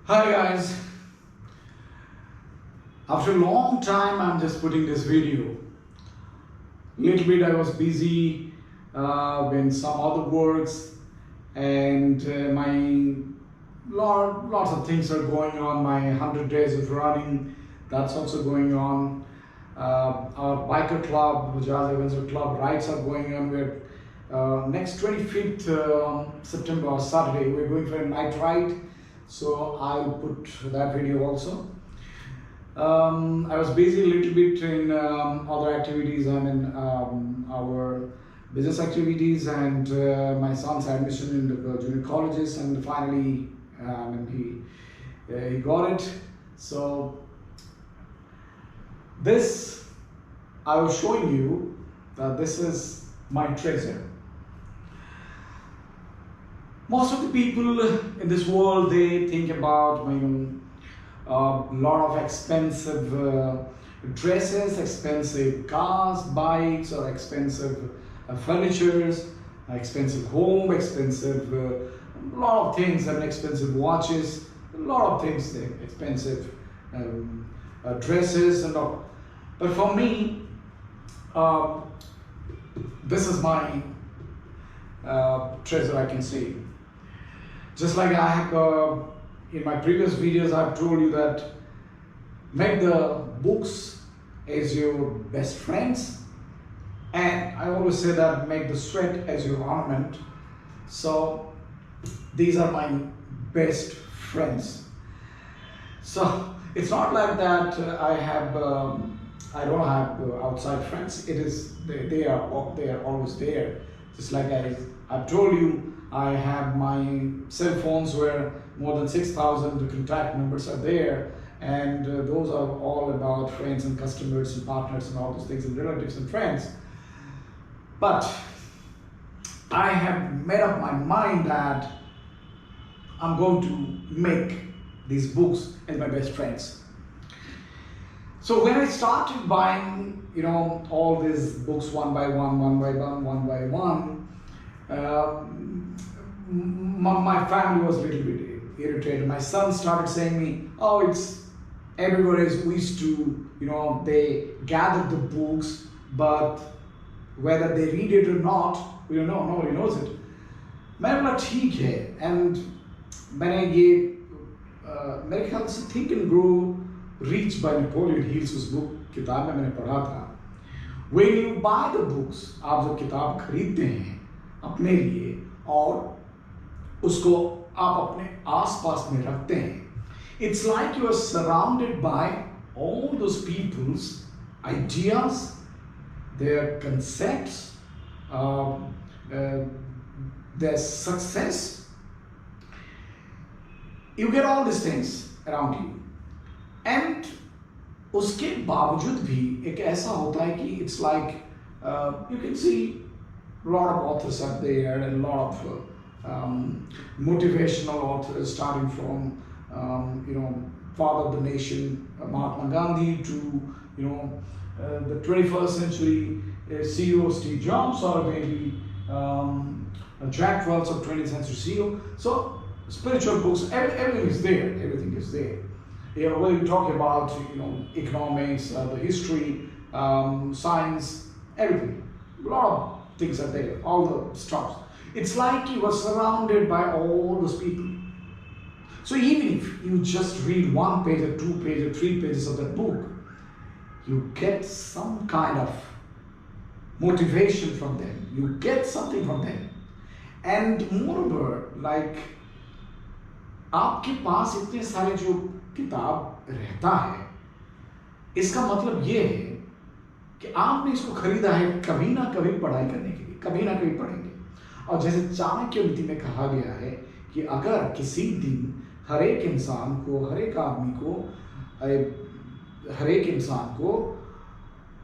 Hi guys, after a long time I'm just putting this video. Little bit I was busy in some other works and lots of things are going on. My 100 days of running, that's also going on. Our biker club, Bajaj Adventure Club rides are going on. We're next 25th September, Saturday, we're going for a night ride. So I'll put that video also. I was busy a little bit in other activities. I mean, our business activities and my son's admission in the junior colleges, and finally he got it. So this I was showing you that this is my treasure. Most of the people in this world, they think about a lot of expensive dresses, expensive cars, bikes, or expensive furnitures, expensive home, expensive lot of things, and expensive watches, a lot of things, expensive dresses and all. But for me, this is my treasure, I can say. Just like I have in my previous videos, I've told you that make the books as your best friends, and I always say that make the sweat as your ornament. So these are my best friends. So it's not like that I don't have outside friends. It is they are always there. Just like I've told you, I have my cell phones where more than 6,000 contact numbers are there, and those are all about friends and customers and partners and all those things, and relatives and friends. But I have made up my mind that I'm going to make these books as my best friends. So when I started buying, all these books one by one, my family was a little bit irritated. My son started saying me, "Oh, it's everybody is used to, they gather the books, but whether they read it or not, we don't know. Nobody knows it." मैंने बोला ठीक है, and मैंने ये मेरे ख्याल से Think and Grow Rich by Napoleon Hill's उस बुक किताब में मैंने पढ़ा था. When you buy the books, आप जो किताब खरीदते हैं अपने लिए और उसको आप अपने आसपास में रखते हैं, it's like you are surrounded by all those people's ideas, their concepts, their success. You get all these things around you, and उसके बावजूद भी एक ऐसा होता है कि it's like you can see a lot of authors are there, and a lot of motivational authors, starting from father of the nation Mahatma Gandhi to the 21st century CEO Steve Jobs, or maybe Jack Welch of 20th century CEO. So spiritual books, everything is there. Everything is there. When you talk about economics, the history, science, everything, a lot of things are there. All the stuff. It's like you are surrounded by all those people. So even if you just read 1 page or 2 pages or 3 pages of that book, you get some kind of motivation from them. You get something from them. And moreover, like आपके पास इतने सारे जो किताब रहता है, इसका मतलब ये है कि आपने इसको खरीदा है कभी ना कभी पढ़ाई करने के लिए, कभी ना कभी पढ़ेंगे. और जैसे चाणक्य नीति में कहा गया है कि अगर किसी दिन हर एक इंसान को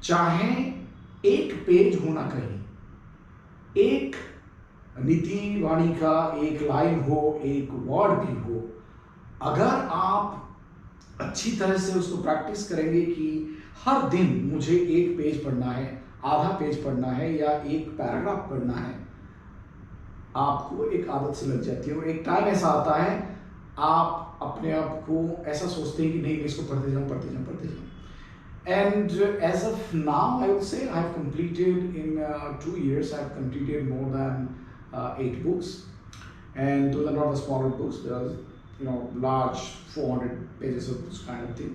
चाहे एक पेज होना कहीं, एक नीति वाणी का एक लाइन हो, एक वर्ड भी हो, अगर आप अच्छी तरह से उसको प्रैक्टिस करेंगे कि हर दिन मुझे एक पेज पढ़ना है, आधा पेज पढ़ना है, या एक पैराग्राफ पढ़ना है, आपको एक आदत से लग जाती है. और एक टाइम ऐसा आता है आप अपने आप को ऐसा सोचते हैं कि नहीं मैं इसको पढ़ते जाऊँ. And as of now, I would say I've completed in 2 years. I've completed more than 8 books, and those are not the smaller books. They are, large 400 pages of books kind of thing.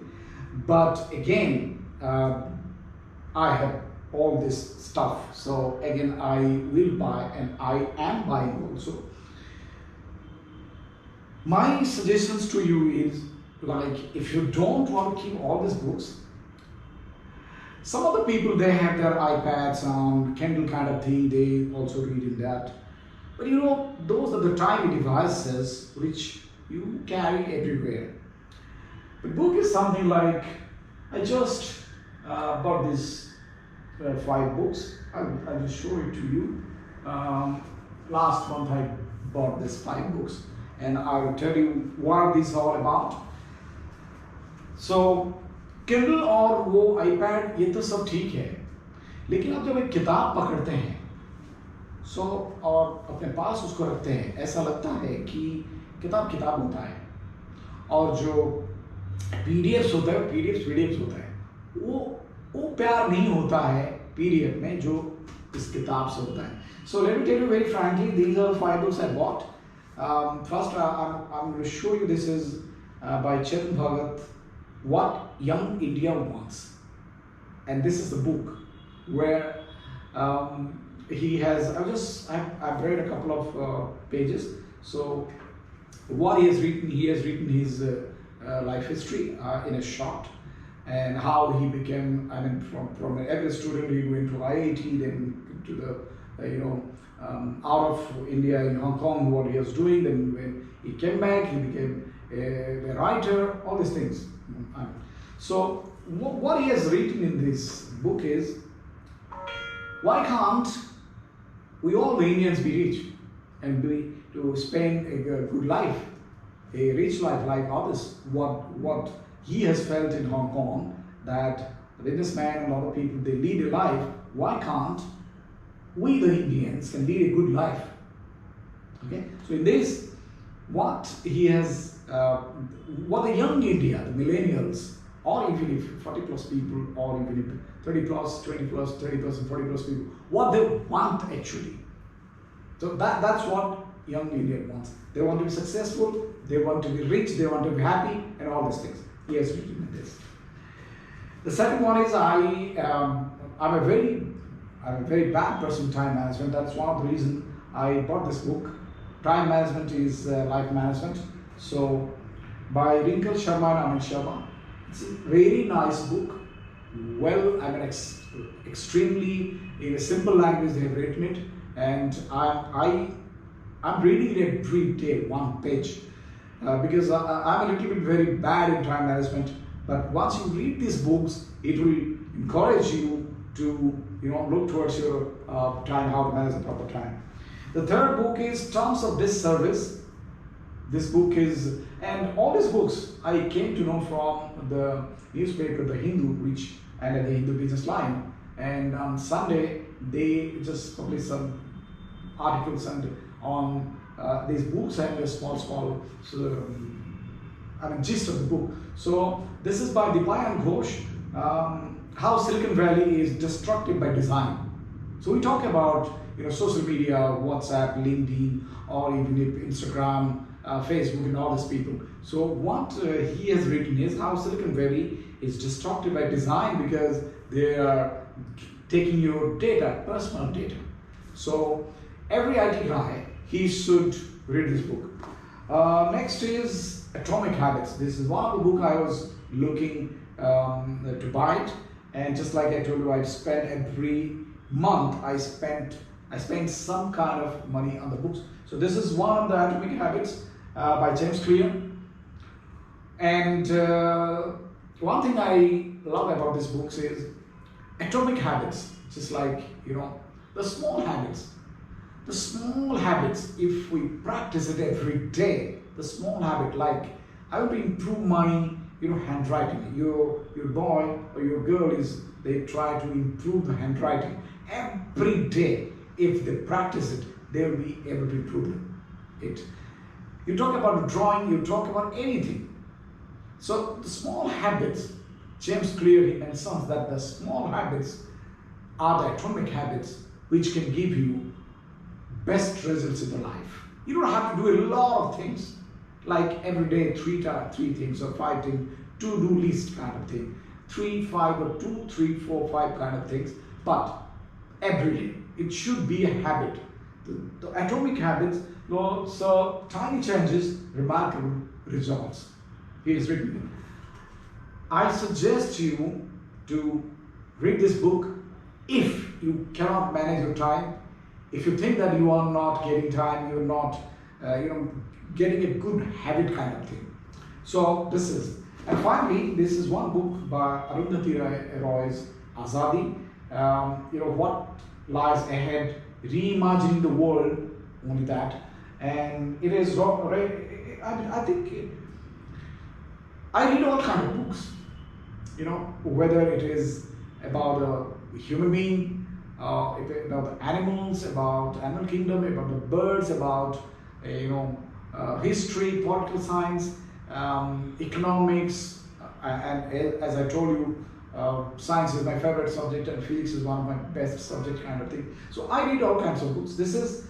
But again, I have all this stuff. So again, I will buy, and I am buying also. My suggestions to you is, like, if you don't want to keep all these books, some of the people, they have their iPads on Kindle kind of thing, they also read in that. But those are the tiny devices which you carry everywhere. The book is something like, I just bought these 5 books. I'll just show it to you. Last month I bought these 5 books, and I will tell you what these are all about. So Kindle और वो iPad, ये तो सब ठीक है, लेकिन आप जब एक किताब पकड़ते हैं और अपने पास उसको रखते हैं, ऐसा लगता है कि किताब होता है, और जो PDFs होता है, PDFs होता है, वो प्यार नहीं होता है PDF में जो इस किताब से होता है. So let me tell you very frankly, these are 5 books I bought. First, I'm going to show you. This is by Chetan Bhagat, What Young India Wants, and this is the book where he has. I've read a couple of pages. So what he has written his life history in a short, and how he became. I mean, from every student he went to IIT, then to the out of India in Hong Kong, what he was doing. Then when he came back, he became a writer. All these things. So what he has written in this book is, why can't we all the Indians be rich and to spend a good life, a rich life like others? What he has felt in Hong Kong, that the businessman and other people, they lead a life. Why can't we the Indians can lead a good life? Okay, so in this, what he has, what the young India, the millennials, or even if 40 plus people, or even if 30 plus, 20 plus, 30 plus, and 40 plus people, what they want actually. So that's what young India wants. They want to be successful, they want to be rich, they want to be happy, and all these things. He has written this. The second one is, I'm a very bad person in time management. That's one of the reasons I bought this book. Time management is life management. So by Wrinkle Sharma and Amit Sharma. It's a very nice book. Well, extremely in a simple language they have written it, and I'm reading it every day, one page, because I'm a little bit very bad in time management. But once you read these books, it will encourage you to look towards your time, how to manage the proper time. The third book is Terms of Disservice. This book is, and all these books I came to know from the newspaper, The Hindu, and the Hindu Business Line. And on Sunday, they just published some articles on these books and a small gist of the book. So this is by Dipayan Ghosh, how Silicon Valley is destructive by design. So we talk about social media, WhatsApp, LinkedIn, or even Instagram, Facebook, and all these people. So what he has written is how Silicon Valley is destructive by design, because they are taking your data, personal data. So every IT guy, he should read this book. Next is Atomic Habits. This is one of the book I was looking to buy it, and just like I told you, I spend every month I spend some kind of money on the books. So this is one of the Atomic Habits by James Clear. And one thing I love about these books is atomic habits, just like the small habits. The small habits, if we practice it every day, the small habit, like I want to improve my handwriting. Your boy or your girl they try to improve the handwriting every day. If they practice it, they will be able to improve it. You talk about drawing, you talk about anything. So the small habits, James Clear mentions that the small habits are the atomic habits which can give you best results in the life. You don't have to do a lot of things, like every day three things or 5 things, to-do list kind of thing. 3, 5 or 2, 3, 4, 5 kind of things. But every day, it should be a habit. The atomic habits, so tiny changes, remarkable results. He has written. I suggest you to read this book if you cannot manage your time. If you think that you are not getting time, you're not, getting a good habit kind of thing. So this is, and finally, this is one book by Arundhati Roy's Azadi. What lies ahead, reimagining the world, only that. And it is, I think, I read all kind of books, whether it is about a human being, about the animals, about animal kingdom, about the birds, about history, political science, economics, and as I told you, science is my favorite subject and physics is one of my best subject kind of thing. So I read all kinds of books. This is,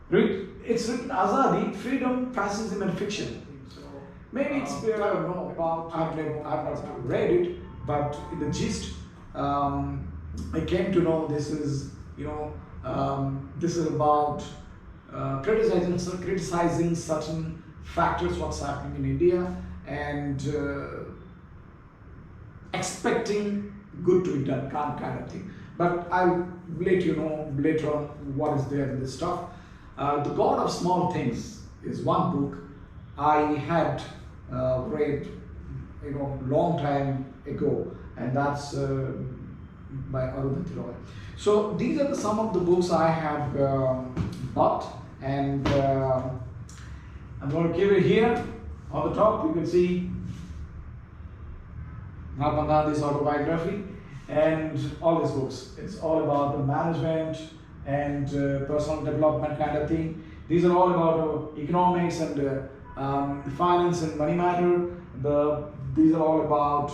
it's written Azadi, freedom, fascism and fiction. So maybe it's, I don't know about, I've not read it, but in the gist, I came to know this is, this is about criticizing certain factors, what's happening in India, and expecting good to be done, kind of thing. But I'll let you know later on what is there in this stuff. The God of Small Things is one book I had read, long time ago, and that's by Arundhati Roy. So these are some of the books I have bought, and I'm going to give it here on the top. You can see Mahatma Gandhi's autobiography and all these books. It's all about the management and personal development kind of thing. These are all about economics and finance and money matter. These are all about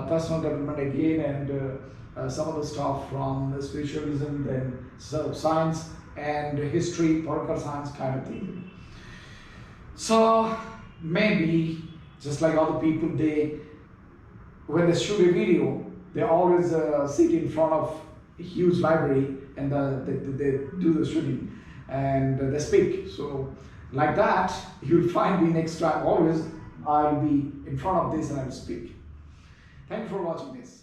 personal development again, and some of the stuff from the spiritualism, then science and history, political science kind of thing. So maybe just like other people, when they shoot a video, they always sit in front of a huge library and they do the shooting and they speak. So like that, you'll find me next time always. I'll be in front of this and I'll speak. Thank you for watching this.